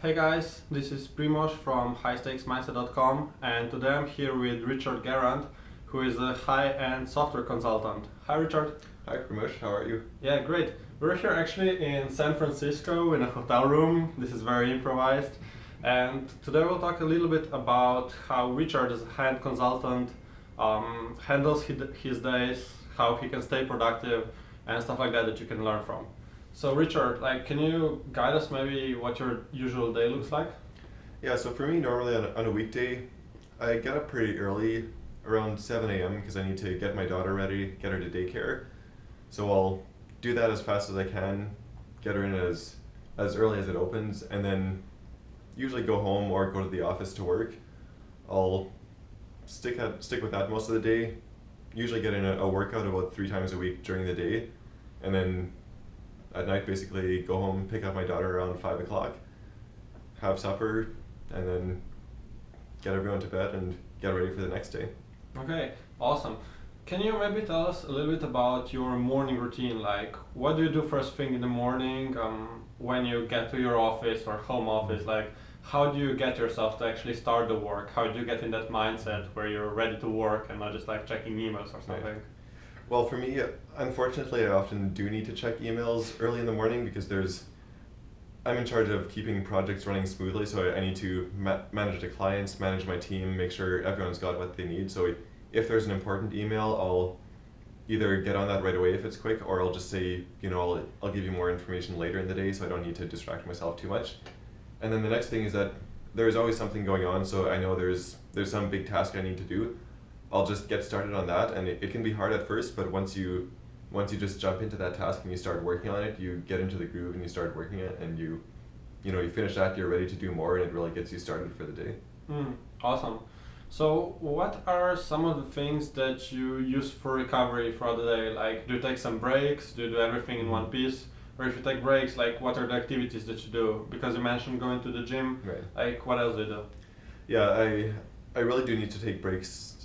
Hey guys, this is Primoz from highstakesmindset.com, and today I'm here with Richard Garand, who is a high-end software consultant. Hi Richard. Hi Primoz, how are you? Yeah, great. We're here actually in San Francisco in a hotel room. This is very improvised. And today we'll talk a little bit about how Richard as a high-end consultant handles his days, how he can stay productive, and stuff like that that you can learn from. So Richard, can you guide us maybe what your usual day looks like? Yeah, so for me, normally on a weekday, I get up pretty early, around 7 a.m. because I need to get my daughter ready, get her to daycare. So I'll do that as fast as I can, get her in as early as it opens, and then usually go home or go to the office to work. I'll stick with that most of the day, usually get in a workout about 3 times a week during the day, and then at night basically go home, pick up my daughter around 5 o'clock, have supper, and then get everyone to bed and get ready for the next day. Okay, awesome. Can you maybe tell us a little bit about your morning routine? Like, what do you do first thing in the morning when you get to your office or home office? Like, how do you get yourself to actually start the work? How do you get in that mindset where you're ready to work and not just like checking emails or something? Right. Well, for me, unfortunately, I often do need to check emails early in the morning because I'm in charge of keeping projects running smoothly, so I need to manage the clients, manage my team, make sure everyone's got what they need. So if there's an important email, I'll either get on that right away if it's quick, or I'll just say, I'll give you more information later in the day so I don't need to distract myself too much. And then the next thing is that there's always something going on, so I know there's some big task I need to do. I'll just get started on that, and it can be hard at first, but once you just jump into that task and you start working on it, you get into the groove and you start working it, and you finish that, you're ready to do more, and it really gets you started for the day. Awesome. So what are some of the things that you use for recovery throughout the day? Like, do you take some breaks? Do you do everything in one piece? Or if you take breaks, like, what are the activities that you do? Because you mentioned going to the gym. Right. Like, what else do you do? Yeah, I really do need to take breaks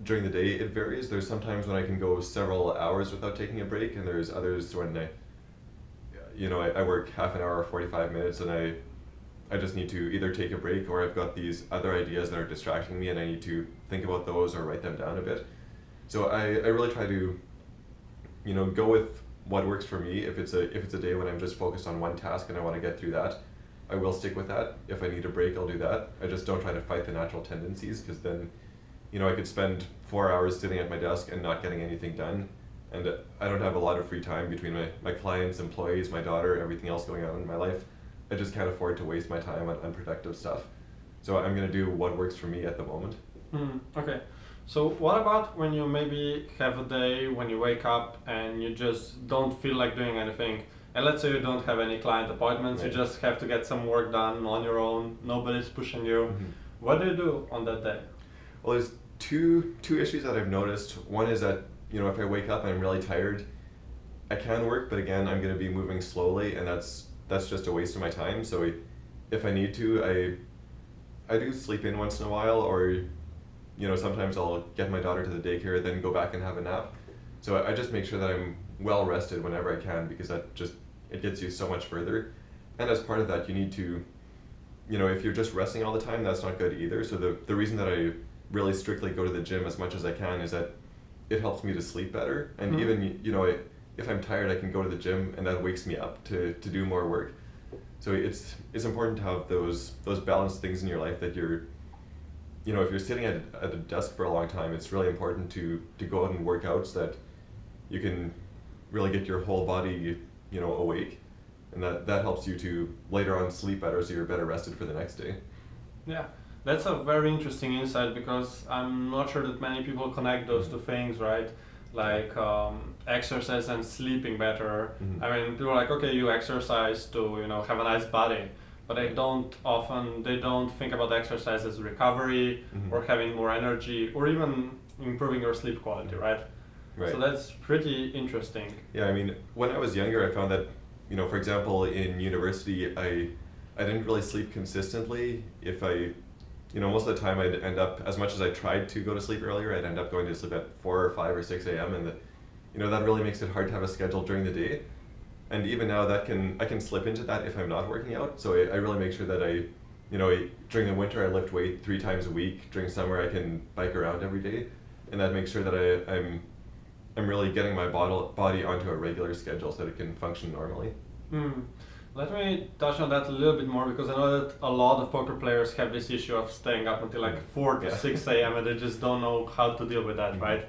during the day. It varies. There's sometimes when I can go several hours without taking a break, and there's others when I work half an hour or 45 minutes, and I just need to either take a break, or I've got these other ideas that are distracting me and I need to think about those or write them down a bit. So I really try to go with what works for me. If it's a day when I'm just focused on one task and I want to get through that, I will stick with that. If I need a break, I'll do that. I just don't try to fight the natural tendencies, because then I could spend 4 hours sitting at my desk and not getting anything done, and I don't have a lot of free time between my clients, employees, my daughter, everything else going on in my life. I just can't afford to waste my time on unproductive stuff. So I'm going to do what works for me at the moment. Okay. So what about when you maybe have a day when you wake up and you just don't feel like doing anything? And let's say you don't have any client appointments, Right. You just have to get some work done on your own, nobody's pushing you. What do you do on that day? Well, there's two issues that I've noticed. One is that if I wake up and I'm really tired, I can work, but again, I'm going to be moving slowly, and that's just a waste of my time. So if I need to, I do sleep in once in a while, or sometimes I'll get my daughter to the daycare, then go back and have a nap. So I just make sure that I'm well rested whenever I can, because it gets you so much further. And as part of that, you need to, if you're just resting all the time, that's not good either. So the reason that I really strictly go to the gym as much as I can is that it helps me to sleep better. And even, if I'm tired, I can go to the gym, and that wakes me up to do more work. So it's important to have those balanced things in your life, that you're, if you're sitting at a desk for a long time, it's really important to go out and work out so that you can really get your whole body, awake. And that helps you to later on sleep better, so you're better rested for the next day. Yeah, that's a very interesting insight, because I'm not sure that many people connect those two things, right? Like exercise and sleeping better. I mean, people are like, okay, you exercise to have a nice body, but they don't think about exercise as recovery or having more energy or even improving your sleep quality, right? Right. So that's pretty interesting. Yeah, I mean, when I was younger, I found that, for example, in university, I didn't really sleep consistently. If most of the time I'd end up, as much as I tried to go to sleep earlier, I'd end up going to sleep at 4 or 5 or 6 a.m. and that really makes it hard to have a schedule during the day. And even now I can slip into that if I'm not working out. So I really make sure that during the winter I lift weight 3 times a week. During summer I can bike around every day, and that makes sure that I'm really getting my body onto a regular schedule so that it can function normally. Mm. Let me touch on that a little bit more, because I know that a lot of poker players have this issue of staying up until like 4 to 6 a.m. and they just don't know how to deal with that, right?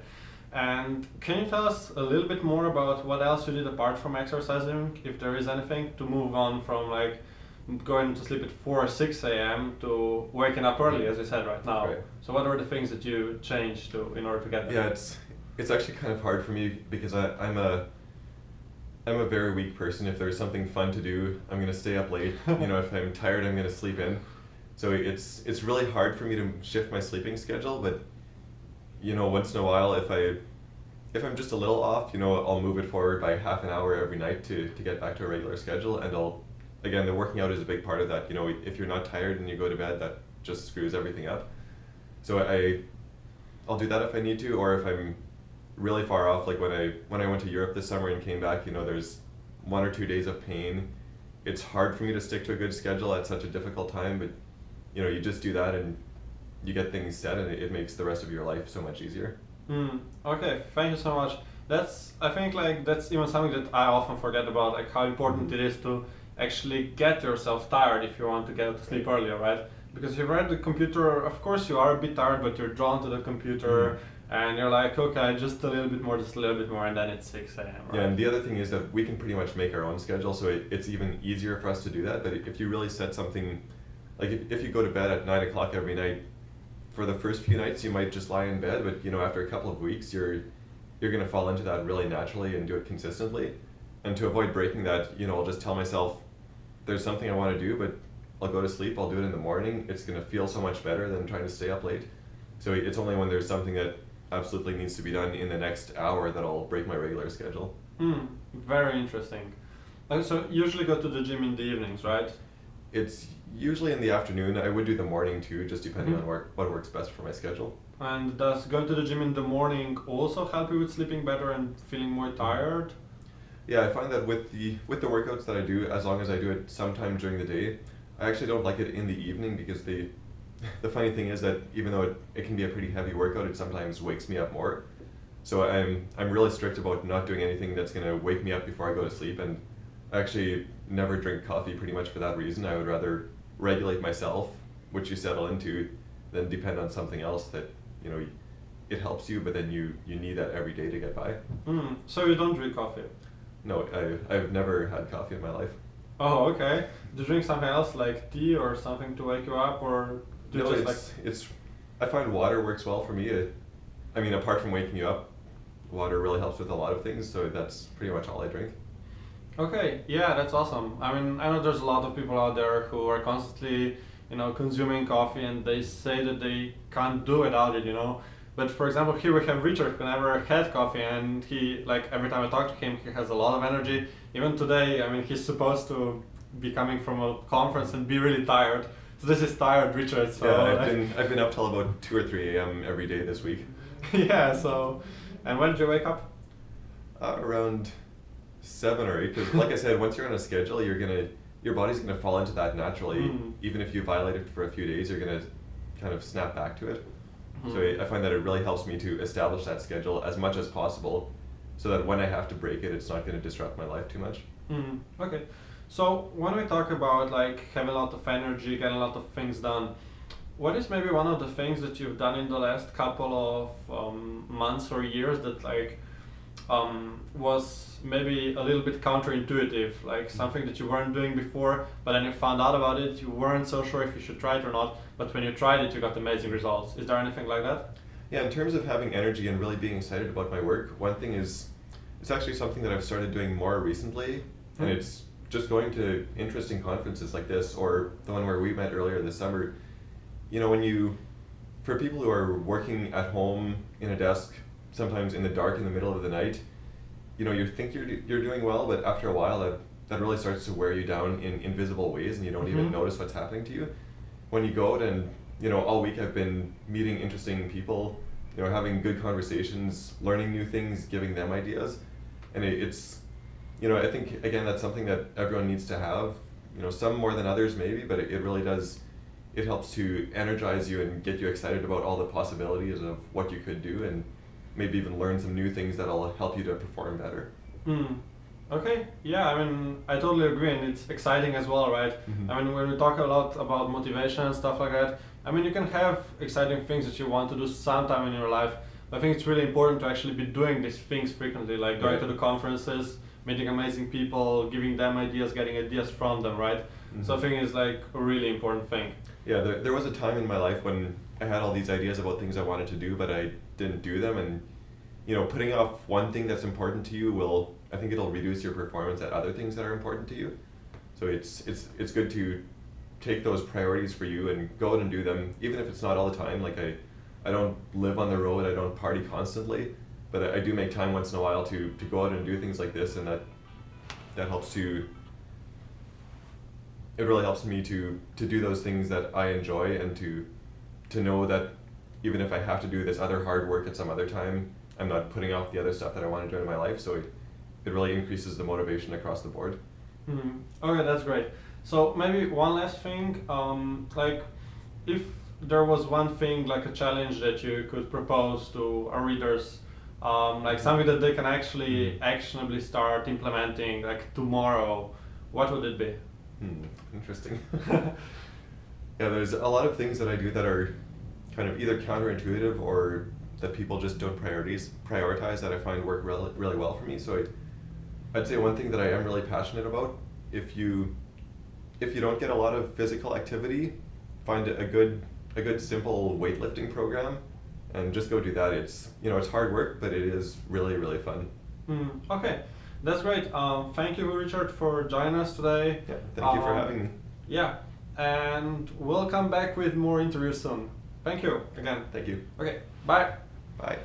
And can you tell us a little bit more about what else you did apart from exercising, if there is anything, to move on from like going to sleep at 4 or 6 a.m. to waking up early, as you said right now? Right. So what were the things that you changed in order to get there? Yeah, it's actually kind of hard for me because I'm a very weak person. If there's something fun to do, I'm gonna stay up late. If I'm tired, I'm gonna sleep in. So it's really hard for me to shift my sleeping schedule. But once in a while, if I'm just a little off, I'll move it forward by half an hour every night to get back to a regular schedule. And again, the working out is a big part of that. If you're not tired and you go to bed, that just screws everything up. So I'll do that if I need to, or if I'm really far off, like when I went to Europe this summer and came back, there's 1 or 2 days of pain. It's hard for me to stick to a good schedule at such a difficult time, but you just do that and you get things set, and it makes the rest of your life so much easier. Okay, thank you so much. I think like that's even something that I often forget about, like how important it is to actually get yourself tired if you want to get to sleep earlier, right? Because if you're at the computer, of course you are a bit tired, but you're drawn to the computer. And you're like, okay, just a little bit more, and then it's 6 a.m. Right? Yeah, and the other thing is that we can pretty much make our own schedule, so it's even easier for us to do that. But if you really set something, like if you go to bed at 9 o'clock every night, for the first few nights you might just lie in bed, but after a couple of weeks you're gonna fall into that really naturally and do it consistently. And to avoid breaking that, I'll just tell myself, there's something I want to do, but I'll go to sleep, I'll do it in the morning. It's gonna feel so much better than trying to stay up late. So it's only when there's something that absolutely needs to be done in the next hour that I'll break my regular schedule. Very interesting. So usually go to the gym in the evenings, right? It's usually in the afternoon. I would do the morning too, just depending on what works best for my schedule. And does going to the gym in the morning also help you with sleeping better and feeling more tired? Yeah, I find that with the workouts that I do, as long as I do it sometime during the day, I actually don't like it in the evening, because the funny thing is that even though it can be a pretty heavy workout, it sometimes wakes me up more. So I'm really strict about not doing anything that's going to wake me up before I go to sleep, and I actually never drink coffee pretty much for that reason. I would rather regulate myself, which you settle into, than depend on something else that, it helps you, but then you need that every day to get by. So you don't drink coffee? No, I've never had coffee in my life. Oh, okay. Do you drink something else, like tea or something to wake you up, or do you it's I find water works well for me. Apart from waking you up, water really helps with a lot of things, so that's pretty much all I drink. Okay, yeah, that's awesome. I know there's a lot of people out there who are constantly, consuming coffee, and they say that they can't do without it, But for example, here we have Richard, who never had coffee, and he, like, every time I talk to him, he has a lot of energy. Even today, he's supposed to be coming from a conference and be really tired. So this is tired Richard. So yeah, I've been up till about 2 or 3 a.m. every day this week. Yeah, so, and when did you wake up? Around 7 or 8, because like I said, once you're on a schedule, your body's gonna fall into that naturally. Even if you violate it for a few days, you're gonna kind of snap back to it. So I find that it really helps me to establish that schedule as much as possible, so that when I have to break it, it's not going to disrupt my life too much. Okay, so when we talk about like having a lot of energy, getting a lot of things done, what is maybe one of the things that you've done in the last couple of months or years that was maybe a little bit counterintuitive, like something that you weren't doing before, but then you found out about it, you weren't so sure if you should try it or not, but when you tried it, you got amazing results. Is there anything like that? Yeah, in terms of having energy and really being excited about my work, one thing is, it's actually something that I've started doing more recently, and it's just going to interesting conferences like this, or the one where we met earlier this summer. For people who are working at home in a desk, sometimes in the dark in the middle of the night, you think you're doing well, but after a while that really starts to wear you down in invisible ways, and you don't even notice what's happening to you. When you go out and, all week I've been meeting interesting people, having good conversations, learning new things, giving them ideas, and it's I think again that's something that everyone needs to have. Some more than others maybe, but it really does. It helps to energize you and get you excited about all the possibilities of what you could do, and maybe even learn some new things that'll help you to perform better. Okay, yeah, I mean, I totally agree, and it's exciting as well, right? I mean, when we talk a lot about motivation and stuff like that, I mean, you can have exciting things that you want to do sometime in your life, but I think it's really important to actually be doing these things frequently, like going to the conferences, meeting amazing people, giving them ideas, getting ideas from them, right? So I think it's like a really important thing. Yeah, there was a time in my life when I had all these ideas about things I wanted to do, but I didn't do them, and putting off one thing that's important to you I think it'll reduce your performance at other things that are important to you. So it's good to take those priorities for you and go out and do them, even if it's not all the time. Like I don't live on the road, I don't party constantly, but I do make time once in a while to go out and do things like this, and that helps to. It really helps me to do those things that I enjoy, and to know that even if I have to do this other hard work at some other time, I'm not putting off the other stuff that I want to do in my life. So it really increases the motivation across the board. Okay, that's great. So maybe one last thing, like if there was one thing, like a challenge that you could propose to our readers, like something that they can actually actionably start implementing like tomorrow, what would it be? Interesting. Yeah, there's a lot of things that I do that are kind of either counterintuitive or that people just don't prioritize that I find work really well for me. So I'd say one thing that I am really passionate about, if you don't get a lot of physical activity, find a good simple weightlifting program and just go do that. It's it's hard work, but it is really, really fun. Okay, that's great. Thank you, Richard, for joining us today. Yeah, thank you for having me. Yeah, and we'll come back with more interviews soon. Thank you again. Thank you. Okay, bye. Bye.